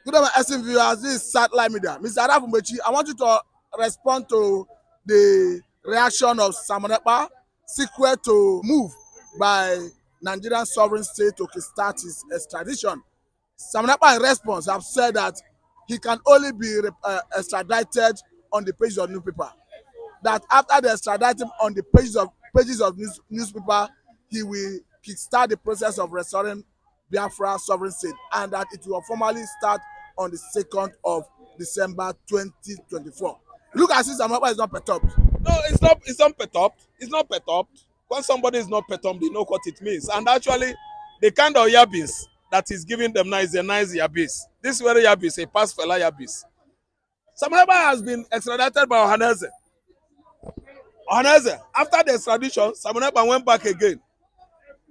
Good day, my SN viewers. This is Satellite Media. Mr. Adafumechi, I want you to respond to the reaction of Simon Ekpa sequel to move by Nigerian sovereign state to kickstart his extradition. Simon Ekpa, in response, have said that he can only be extradited on the pages of newspaper. That after they extradite him on the pages of newspaper, he will kickstart the process of restoring Biafra sovereign state, and that it will formally start on the 2nd of December 2024. Look at this, Amapa is not perturbed. No, it's not. It's not perturbed. It's not perturbed. When somebody is not perturbed, they know what it means. And actually, the kind of yabis that he's giving them now is a nice yabis. This very yabis, a past fella yabis. Samanaba has been extradited by Ohaneze. Ohaneze, after the extradition, Samanaba went back again.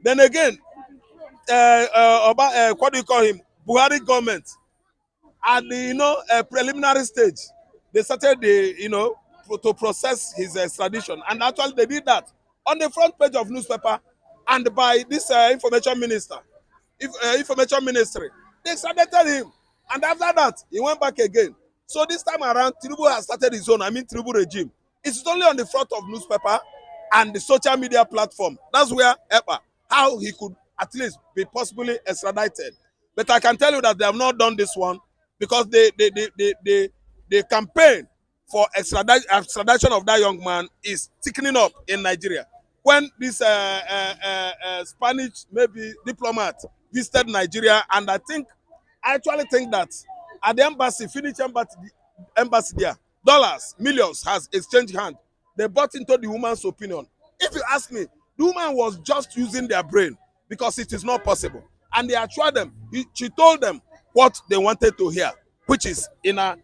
Then again, what do you call him? Buhari government at the preliminary stage, they started to process his extradition, and actually they did that on the front page of newspaper and by this information ministry. They extradited him, and after that he went back again. So this time around, Tinubu has started his own. Tinubu regime. It's only on the front of newspaper and the social media platform. That's where Ekpa, how he could at least be possibly extradited. But I can tell you that they have not done this one because the campaign for extradition of that young man is thickening up in Nigeria. When this Spanish maybe diplomat visited Nigeria, and I actually think that at the embassy, Finnish embassy there, dollars, millions has exchanged hand. They bought into the woman's opinion. If you ask me, the woman was just using their brain because it is not possible. And they assured them, she told them what they wanted to hear, which is in a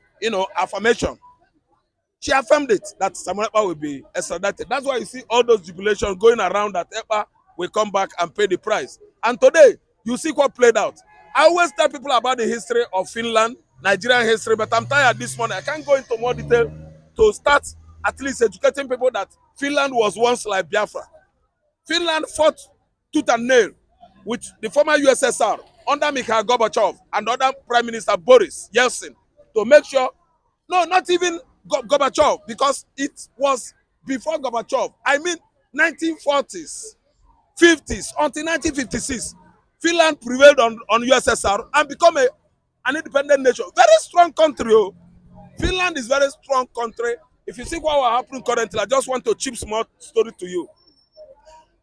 affirmation. She affirmed it that Samuel Ekpa will be extradited. That's why you see all those jubilations going around that Ekpa will come back and pay the price. And today, you see what played out. I always tell people about the history of Finland, Nigerian history, but I'm tired this morning. I can't go into more detail to start at least educating people that Finland was once like Biafra. Finland fought tooth and nail with the former USSR under Mikhail Gorbachev and under Prime Minister Boris Yeltsin to make sure, no, not even Gorbachev, because it was before Gorbachev. 1940s, 50s, until 1956, Finland prevailed on USSR and become an independent nation. Very strong country. Oh. Finland is very strong country. If you see what will happen currently, I just want to chip small story to you.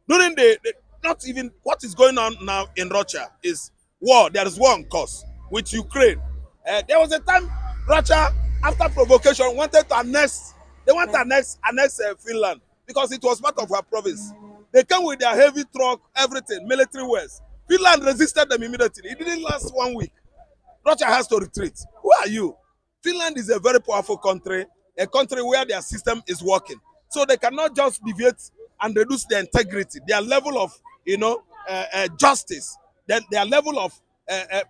During not even what is going on now in Russia is war. There is war on course with Ukraine. There was a time Russia, after provocation, wanted to annex. They want to annex Finland because it was part of her province. They came with their heavy truck, everything, military wares. Finland resisted them immediately. It didn't last 1 week. Russia has to retreat. Who are you? Finland is a very powerful country, a country where their system is working. So they cannot just deviate and reduce their integrity, their level of, justice, their level of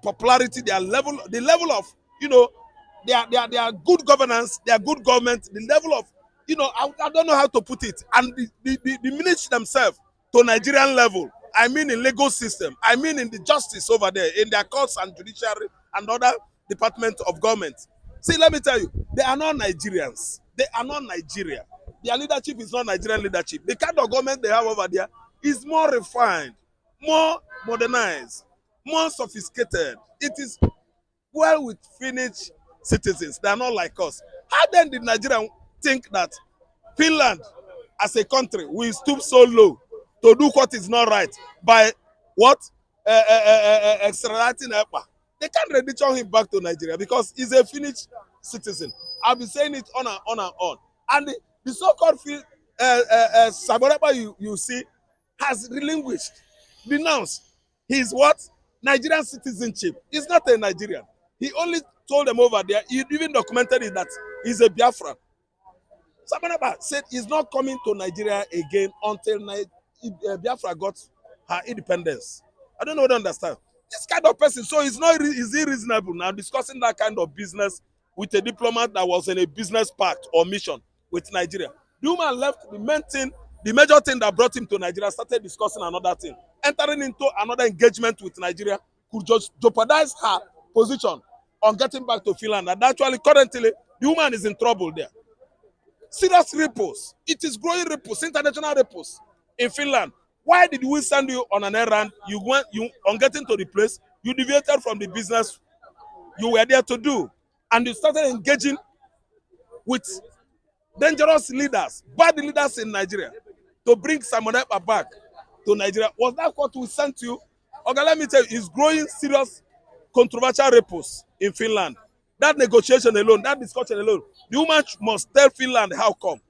popularity, the level of, their good governance, their good government, the level of, I don't know how to put it, and the diminish themselves to Nigerian level. In legal system. In the justice over there, in their courts and judiciary and other departments of government. See, let me tell you, they are not Nigerians. They are not Nigeria. Their leadership is not Nigerian leadership. The kind of government they have over there is more refined, more modernized, more sophisticated. It is well with Finnish citizens. They are not like us. How then did Nigeria think that Finland, as a country, will stoop so low to do what is not right by what? Extraditing Ekpa? They can't return him back to Nigeria because he's a Finnish citizen. I've been saying it on and on and on. And the so-called Saboreba you see has relinquished, denounced his what? Nigerian citizenship. He's not a Nigerian. He only told them over there, he even documented it, that he's a Biafran. Saboreba said he's not coming to Nigeria again until Biafra got her independence. I don't know what to understand. This kind of person, so is it reasonable now discussing that kind of business with a diplomat that was in a business pact or mission with Nigeria? The woman left the major thing that brought him to Nigeria, started discussing another thing. Entering into another engagement with Nigeria could just jeopardize her position on getting back to Finland. And actually, currently, the woman is in trouble there. Serious ripples. It is growing ripples, international ripples in Finland. Why did we send you on an errand? On getting to the place, you deviated from the business you were there to do. And you started engaging with dangerous leaders, bad leaders in Nigeria, to bring Simon Ekpa back to Nigeria. Was that what we sent you? Okay, let me tell you, it's growing serious controversial ripples in Finland. That negotiation alone, that discussion alone, the woman must tell Finland how come.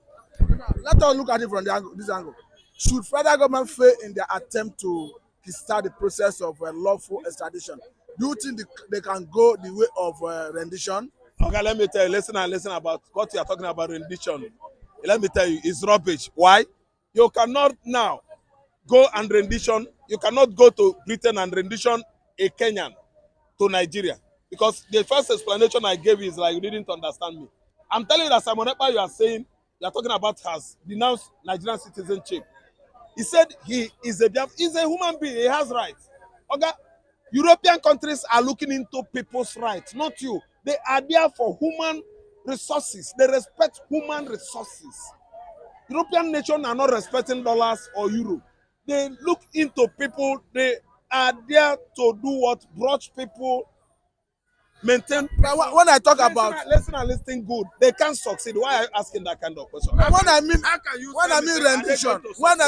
Let us look at it from this angle. Should federal government fail in their attempt to start the process of lawful extradition, do you think they can go the way of rendition? Okay, let me tell you, listen about what you are talking about, rendition. Let me tell you, it's rubbish. Why? You cannot now go and rendition, you cannot go to Britain and rendition a Kenyan to Nigeria. Because the first explanation I gave is like you didn't understand me. I'm telling you that Simon Ekpa, you are saying, you are talking about, has denounced Nigerian citizenship. He said he is a human being, he has rights. Okay? European countries are looking into people's rights, not you. They are there for human resources. They respect human resources. European nations are not respecting dollars or euro. They look into people. They are there to do what brought people, maintain. When I talk about listen good, they can't succeed. Why are you asking that kind of question? When I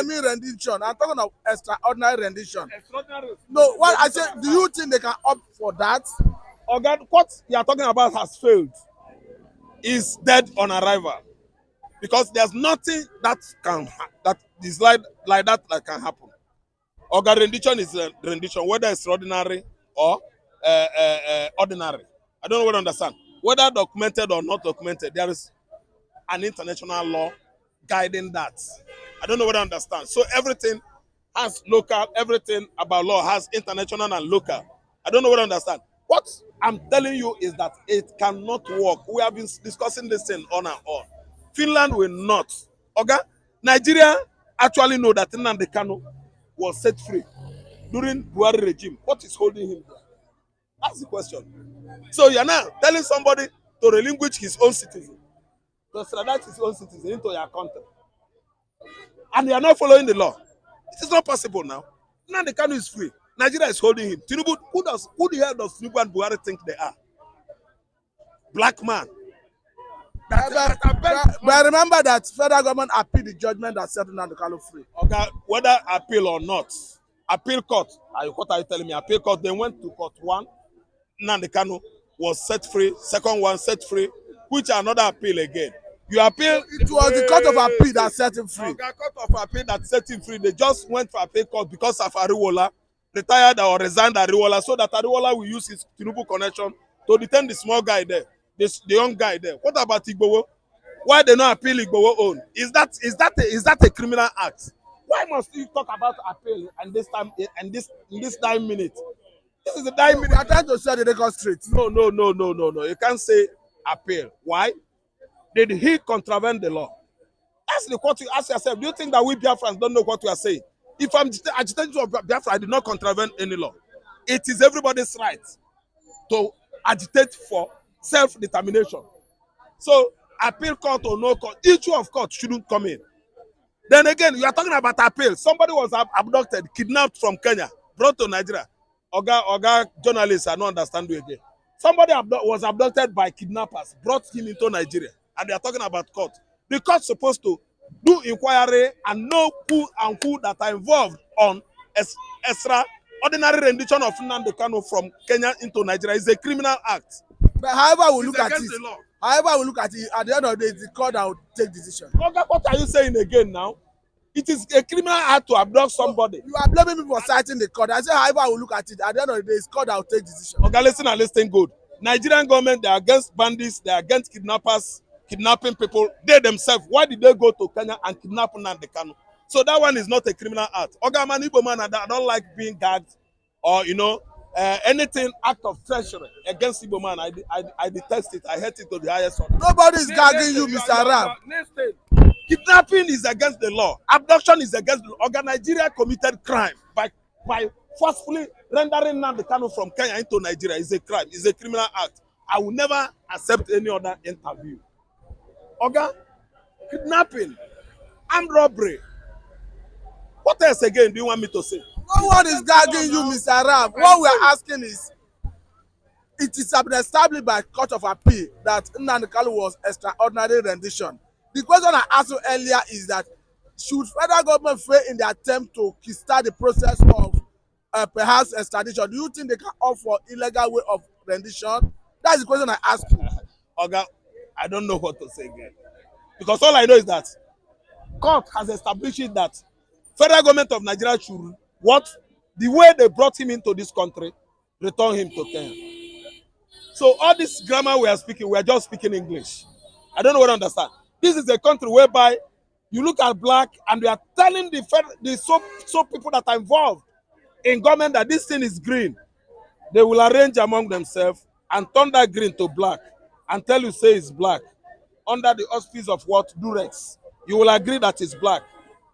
mean rendition, I'm talking of extraordinary rendition. No, what I said, do you think they can opt for that? Okay, what you are talking about has failed. Is dead on arrival, because there's nothing that is like that can happen. Okay, rendition is rendition, whether extraordinary or ordinary. I don't know what to understand. Whether documented or not documented, there is an international law guiding that. I don't know what to understand. So everything has local, everything about law has international and local. I don't know what to understand. What I'm telling you is that it cannot work. We have been discussing this thing on and on. Finland will not. Okay? Nigeria actually know that Nnamdi Kanu was set free during Buhari regime. What is holding him there? That's the question. So you're now telling somebody to relinquish his own citizen, to extradite his own citizen into your country, and you are not following the law. It is not possible now. Nnamdi Kanu is free. Nigeria is holding him. Tinubu, who the hell does Tinubu and Buhari think they are? Black man. But remember that federal government appealed the judgment that set Nnamdi Kanu free. Okay, whether appeal or not, appeal court. What are you telling me? Appeal court. They went to court one. Nnamdi Kanu was set free. Second one set free. Which another appeal again? You appeal. It was the court of appeal that set him free. Okay, court of appeal that set him free. They just went for appeal court because of Ariwola retired or resigned Ariwola, so that Ariwola will use his Tinubu connection to detain the small guy there, the young guy there. What about Igbowo? Why they not appeal Igbowo own? Is that a criminal act? Why must you talk about appeal and this time and in this 9 minutes? This is the 9 minutes. We are trying to set the record straight. No. You can't say appeal. Why? Did he contravene the law? Ask the court. You ask yourself. Do you think that we Biafrans don't know what we are saying? If I'm agitating for Biafra, I did not contravene any law. It is everybody's right to agitate for self-determination. So, appeal court or no court, each of court shouldn't come in. Then again, you are talking about appeal. Somebody was abducted, kidnapped from Kenya, brought to Nigeria. Oga journalists, I don't understand you again. Somebody was abducted by kidnappers, brought him into Nigeria, and they are talking about court. The court's supposed to do inquiry and know who that are involved on extraordinary rendition of Nnamdi Kanu from Kenya into Nigeria. Is a criminal act. But however we look at it, at the end of the day, it's the court that will take decision. Okay, what are you saying again now? It is a criminal act to abduct somebody. You are blaming me for citing the court. I say however we look at it, at the end of the day, it's court that will take decision. Okay, listen good. Nigerian government, they are against bandits, they are against kidnappers, kidnapping people. They themselves, why did they go to Kenya and kidnap Nnamdi Kanu? So that one is not a criminal act. Okay, man, Igbo man, I don't like being gagged or, anything act of treachery against Igbo man. I detest it. I hate it to the highest order. Nobody is gagging you, Mr. Ram. Kidnapping is against the law. Abduction is against the law. Nigeria committed crime by forcefully rendering Nnamdi Kanu from Kenya into Nigeria. Is a crime. It's a criminal act. I will never accept any other interview. Oga, kidnapping, armed robbery. What else again do you want me to say? No one is gagging you, Mr. Raf. What we are asking is, it is been established by Court of Appeal that Nnamdi Kanu was extraordinary rendition. The question I asked you earlier is that should federal government fail in the attempt to kickstart the process of perhaps extradition, do you think they can opt for illegal way of rendition? That's the question I asked you. Oga, I don't know what to say again. Because all I know is that court has established that federal government of Nigeria should, what? The way they brought him into this country, return him to Kenya. So all this grammar we are speaking, we are just speaking English. I don't know what to understand. This is a country whereby you look at black and we are telling the so people that are involved in government that this thing is green. They will arrange among themselves and turn that green to black and tell you say it's black under the auspice of what? Durex. You will agree that it's black.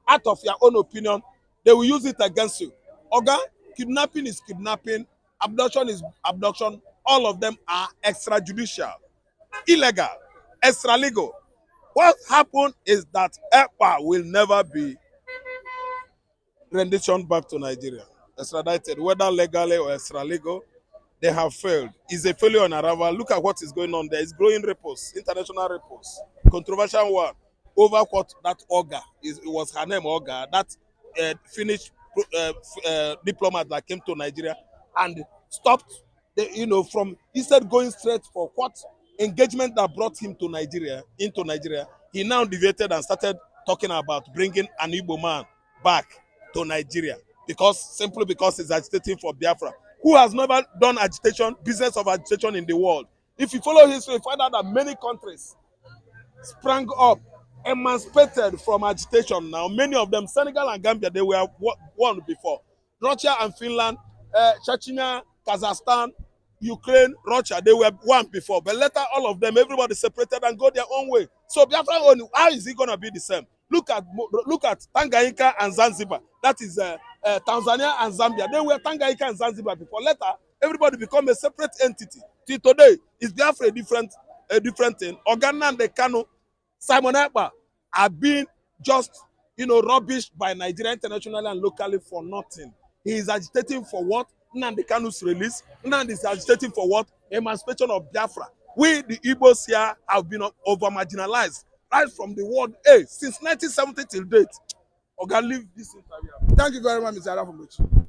Out of your own opinion, they will use it against you. Oga, kidnapping is kidnapping, abduction is abduction. All of them are extrajudicial, illegal, extralegal. What happened is that Ekpa will never be rendition back to Nigeria, extradited, whether legally or extralegal. They have failed. It's a failure on arrival. Look at what is going on there. It's growing reports, international reports, controversial one over what that Oga is. It was her name Oga, that Finnish diplomat that came to Nigeria and stopped, from instead going straight for what engagement that brought him to Nigeria, into Nigeria. He now deviated and started talking about bringing an Igbo man back to Nigeria simply because he's agitating for Biafra. Who has never done agitation, business of agitation in the world? If you follow history, you find out that many countries sprang up, emancipated from agitation. Now, many of them, Senegal and Gambia, they were won before. Russia and Finland, Chechnya, Kazakhstan, Ukraine, Russia, they were one before. But later, all of them, everybody separated and go their own way. So Biafra, how is it going to be the same? Look at Tanganyika and Zanzibar. That is Tanzania and Zambia. They were Tanganyika and Zanzibar before. Later, everybody become a separate entity. Till today, is Biafra a different thing? Nnamdi Kanu, Simon Ekpa are being just, rubbished by Nigeria internationally and locally for nothing. He is agitating for what? Nnamdi Kanu's release. Nnamdi is agitating for what? Emancipation of Biafra. We, the Igbos here, have been over-marginalized right from the world A since 1970 till date. Oga, leave this interview. Thank you very much, Mr. Arafumechi.